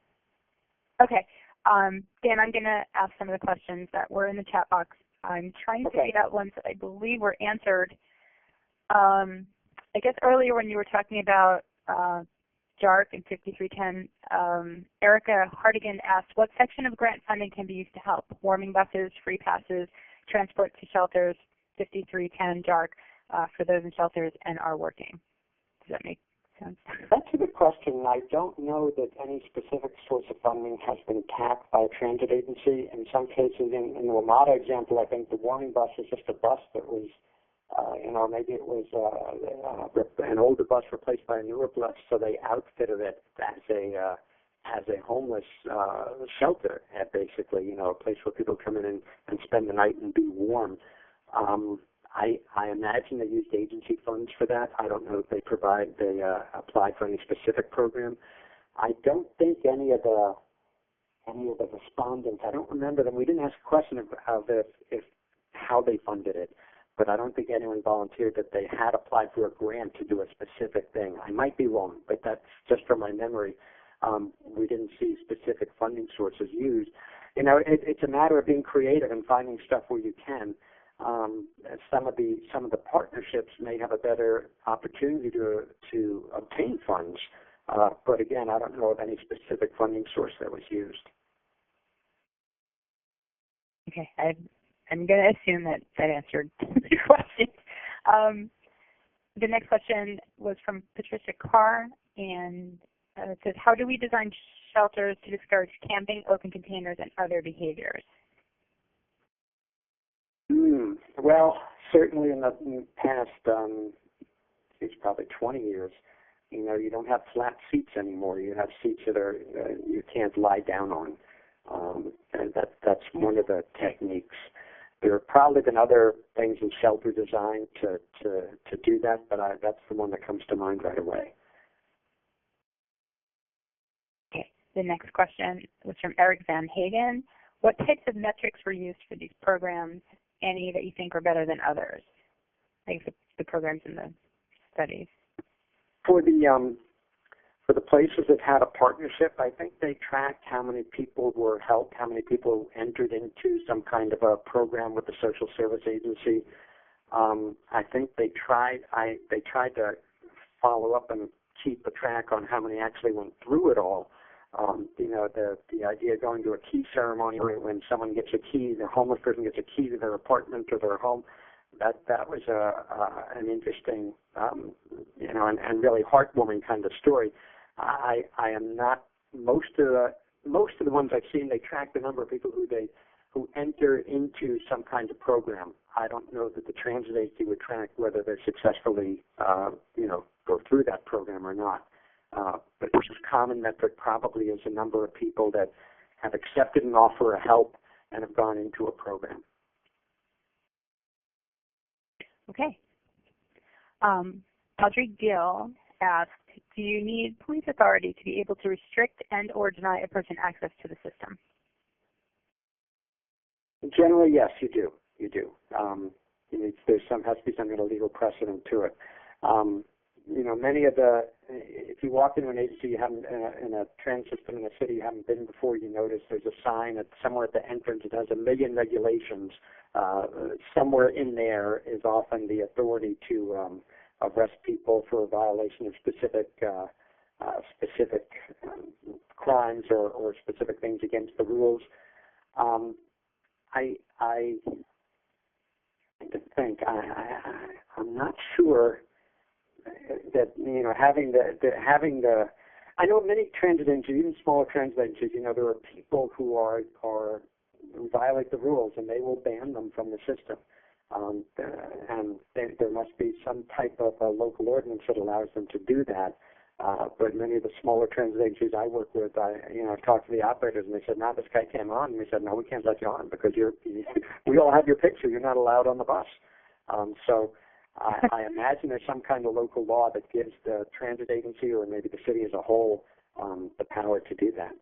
S1: Okay. Dan, I'm going to ask some of the questions that were in the chat box. I'm trying to read out ones that I believe were answered. I guess earlier when you were talking about JARC and 5310, Erica Hardigan asked, what section of grant funding can be used to help? Warming buses, free passes, transport to shelters, 5310 JARC for those in shelters and are working. Does that make sense?
S2: That's a good question. I don't know that any specific source of funding has been tapped by a transit agency. In some cases, in the WMATA example, I think the warming bus is just a bus that was maybe it was an older bus replaced by a newer bus, so they outfitted it as a homeless shelter, basically, a place where people come in and spend the night and be warm. I imagine they used agency funds for that. I don't know if they applied for any specific program. I don't think any of the respondents, I don't remember them. We didn't ask a question of how they funded it. But I don't think anyone volunteered that they had applied for a grant to do a specific thing. I might be wrong, but that's just from my memory. We didn't see specific funding sources used. It's a matter of being creative and finding stuff where you can. Some of the partnerships may have a better opportunity to obtain funds. But again, I don't know of any specific funding source that was used.
S1: Okay. I'm going to assume that answered the question. The next question was from Patricia Carr, and it says, how do we design shelters to discourage camping, open containers, and other behaviors?
S2: Well, certainly in the past, it's probably 20 years, you don't have flat seats anymore. You have seats that are you can't lie down on. And that's one of the techniques. There have probably been other things in shelter design to do that, but that's the one that comes to mind right away.
S1: Okay. The next question was from Eric Van Hagen. What types of metrics were used for these programs? Any that you think are better than others? I guess the programs in the studies. For the places that had a partnership, I think they tracked how many people were helped, how many people entered into some kind of a program with the social service agency. I think they tried to follow up and keep a track on how many actually went through it all. The idea of going to a key ceremony when someone gets a key, the homeless person gets a key to their apartment or their home. That was an interesting, and really heartwarming kind of story. I am not most of the ones I've seen. They track the number of people who they
S2: who enter into some kind of program. I don't know that the transit agency would track whether they successfully, go through that program or not. But the most common metric probably is the number of people that have accepted an offer of help and have gone into a program.
S1: Okay. Audrey Gill asked, do you need police authority to be able to restrict and or deny a person access to the system?
S2: Generally, yes, you do. You do. There's has to be some kind of legal precedent to it. Many of if you walk into an agency you haven't in a transit system in a city you haven't been before, you notice there's a sign somewhere at the entrance. It has 1 million regulations. Somewhere in there is often the authority to arrest people for a violation of specific crimes or specific things against the rules. I think I'm not sure that having the I know many transit agencies, even smaller transit agencies, there are people who who violate the rules and they will ban them from the system. And there must be some type of a local ordinance that allows them to do that. But many of the smaller transit agencies I work with, I've talked to the operators and they said, "No, this guy came on." And we said, "No, we can't let you on because we all have your picture. You're not allowed on the bus." So I imagine there's some kind of local law that gives the transit agency or maybe the city as a whole the power to do that.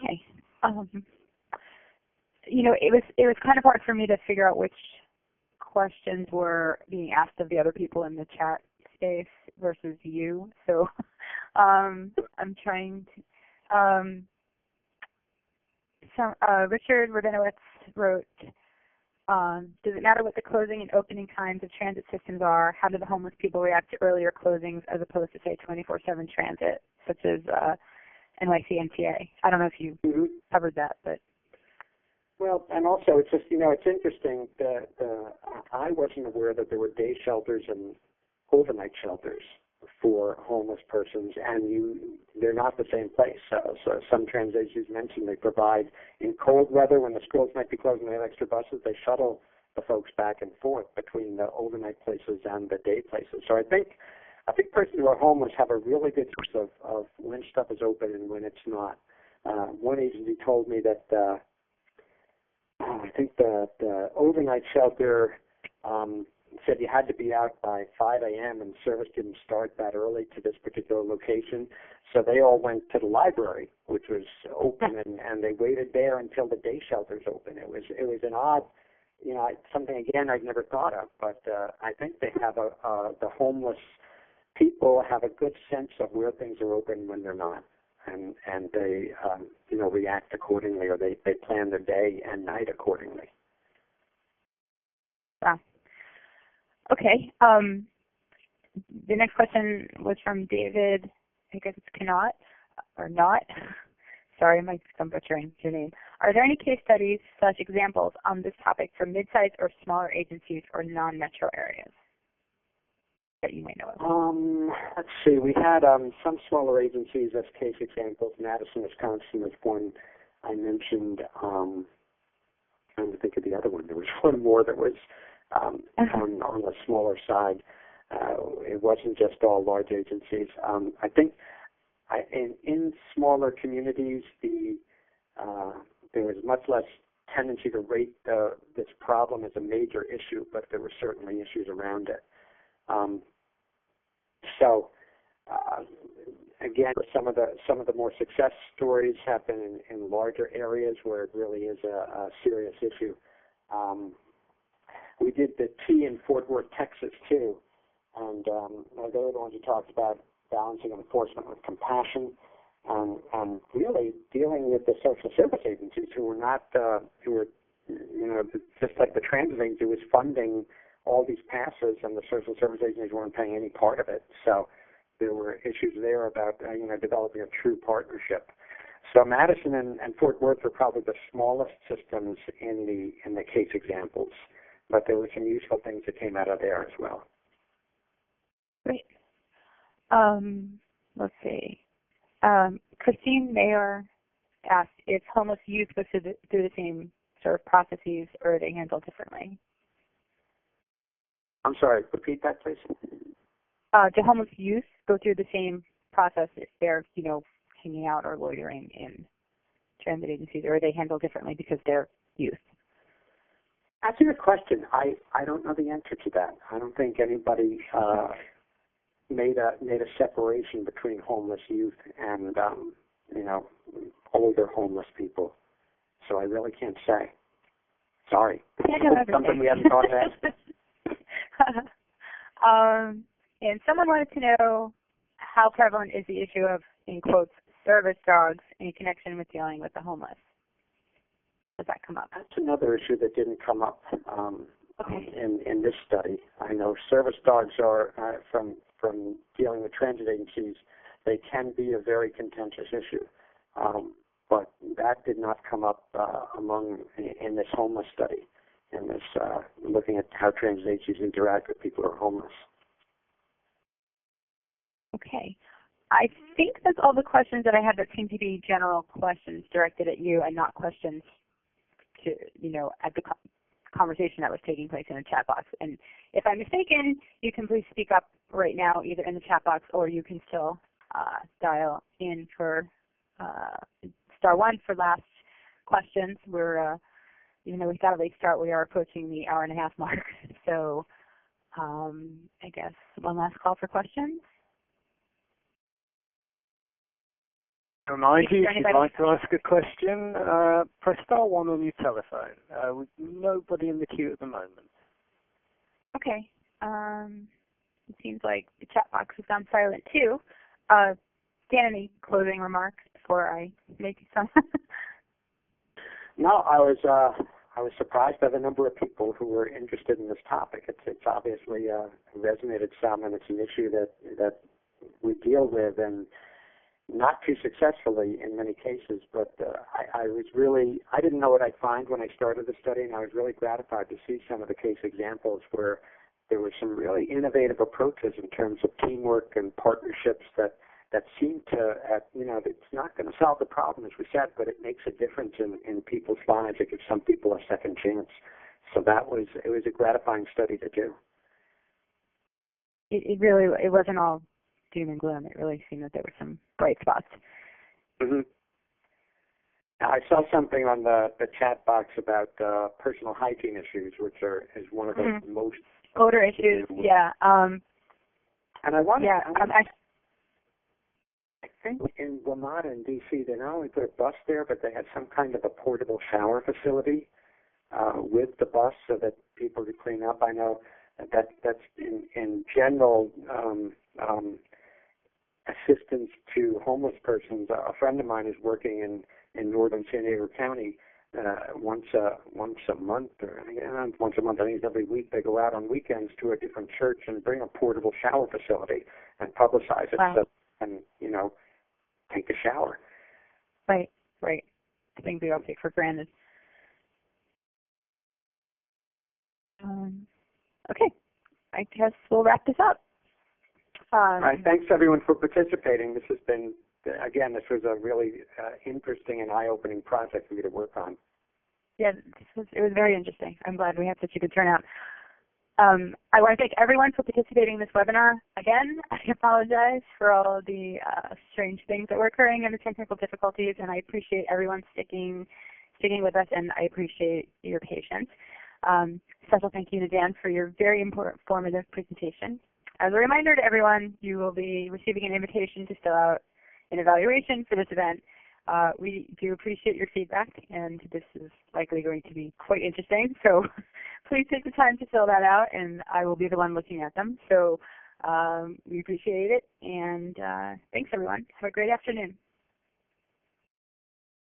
S1: Okay. It was kind of hard for me to figure out which questions were being asked of the other people in the chat space versus you. So I'm trying to. Richard Rabinowitz wrote, does it matter what the closing and opening times of transit systems are? How do the homeless people react to earlier closings as opposed to, say, 24/7 transit, such as NYC MTA? I don't know if you covered that, but.
S2: Well, and also it's just, it's interesting that I wasn't aware that there were day shelters and overnight shelters for homeless persons, and they're not the same place. So some transit agencies mentioned they provide, in cold weather when the schools might be closed and they have extra buses, they shuttle the folks back and forth between the overnight places and the day places. So I think persons who are homeless have a really good sense of when stuff is open and when it's not. One agency told me that I think the overnight shelter said you had to be out by 5 a.m. and service didn't start that early to this particular location. So they all went to the library, which was open, and they waited there until the day shelters open. It was an odd, something again I'd never thought of, but I think they have the homeless people have a good sense of where things are open when they're not. And they react accordingly, or they plan their day and night accordingly.
S1: Wow. Okay. The next question was from David. I guess it's Cannot or not. Sorry, I'm butchering your name. Are there any case studies / examples on this topic for mid-sized or smaller agencies or non-metro areas that you may know of?
S2: Let's see. We had some smaller agencies as case examples. Madison, Wisconsin was one I mentioned. Trying to think of the other one. There was one more that was on the smaller side. It wasn't just all large agencies. I think in smaller communities, there was much less tendency to rate this problem as a major issue, but there were certainly issues around it. Again, some of the more success stories happen in larger areas where it really is a serious issue. We did the T in Fort Worth, Texas, too, and they were the ones who talked about balancing enforcement with compassion, and really dealing with the social service agencies who were just like the transit agency was funding all these passes, and the social service agencies weren't paying any part of it. So there were issues there about developing a true partnership. So Madison and Fort Worth were probably the smallest systems in the case examples, but there were some useful things that came out of there as well.
S1: Great. Let's see. Christine Mayer asked if homeless youth go through the same sort of processes, or are they handled differently?
S2: I'm sorry, repeat that, please.
S1: Do homeless youth go through the same process if they're, hanging out or loitering in transit agencies, or are they handled differently because they're youth?
S2: That's a good question. I don't know the answer to that. I don't think anybody made a separation between homeless youth and older homeless people. So I really can't say. Sorry. Something we haven't thought of.
S1: And someone wanted to know how prevalent is the issue of, in quotes, service dogs in connection with dealing with the homeless? Does that come up?
S2: That's another issue that didn't come up in this study. I know service dogs are, from dealing with transit agencies, they can be a very contentious issue. But that did not come up in this homeless study, in this looking at how transit agencies interact with people who are homeless.
S1: Okay. I think that's all the questions that I had that seem to be general questions directed at you and not questions to, at the conversation that was taking place in the chat box. And if I'm mistaken, you can please speak up right now, either in the chat box, or you can still dial in for *1 for last questions. We're, even though we got a late start, we are approaching the hour-and-a-half mark. So I guess one last call for questions.
S3: Remind you, if you'd like to ask a question, press *1 on your telephone. With nobody in the queue at the moment.
S1: Okay. It seems like the chat box has gone silent too. Dan, any closing remarks before I make some?
S2: No, I was surprised by the number of people who were interested in this topic. It's obviously resonated some, and it's an issue that we deal with, and not too successfully in many cases, but I didn't know what I'd find when I started the study, and I was really gratified to see some of the case examples where there were some really innovative approaches in terms of teamwork and partnerships that seem to, it's not going to solve the problem, as we said, but it makes a difference in people's lives. It gives some people a second chance. So it was a gratifying study to do.
S1: It wasn't all doom and gloom. It really seemed that there were some bright spots.
S2: Mm-hmm. I saw something on the chat box about personal hygiene issues, which is one of the most
S1: odor issues. Yeah.
S2: And I think in Vermont and D.C. they not only put a bus there, but they had some kind of a portable shower facility with the bus so that people could clean up. I know that's in general. Assistance to homeless persons. A friend of mine is working in northern San Diego County once a month, or once a month, I think it's every week. They go out on weekends to a different church and bring a portable shower facility and publicize it.
S1: Wow.
S2: So, and take a shower.
S1: Right. Things we all take for granted. Okay, I guess we'll wrap this up.
S2: All right, thanks everyone for participating. This has been, again, this was a really interesting and eye-opening project for me to work on.
S1: Yeah, it was very interesting. I'm glad we had such a good turnout. I want to thank everyone for participating in this webinar. Again, I apologize for all the strange things that were occurring and the technical difficulties, and I appreciate everyone sticking with us, and I appreciate your patience. Special thank you to Dan for your very informative presentation. As a reminder to everyone, you will be receiving an invitation to fill out an evaluation for this event. We do appreciate your feedback, and this is likely going to be quite interesting. So please take the time to fill that out, and I will be the one looking at them. So we appreciate it, and thanks, everyone. Have a great afternoon.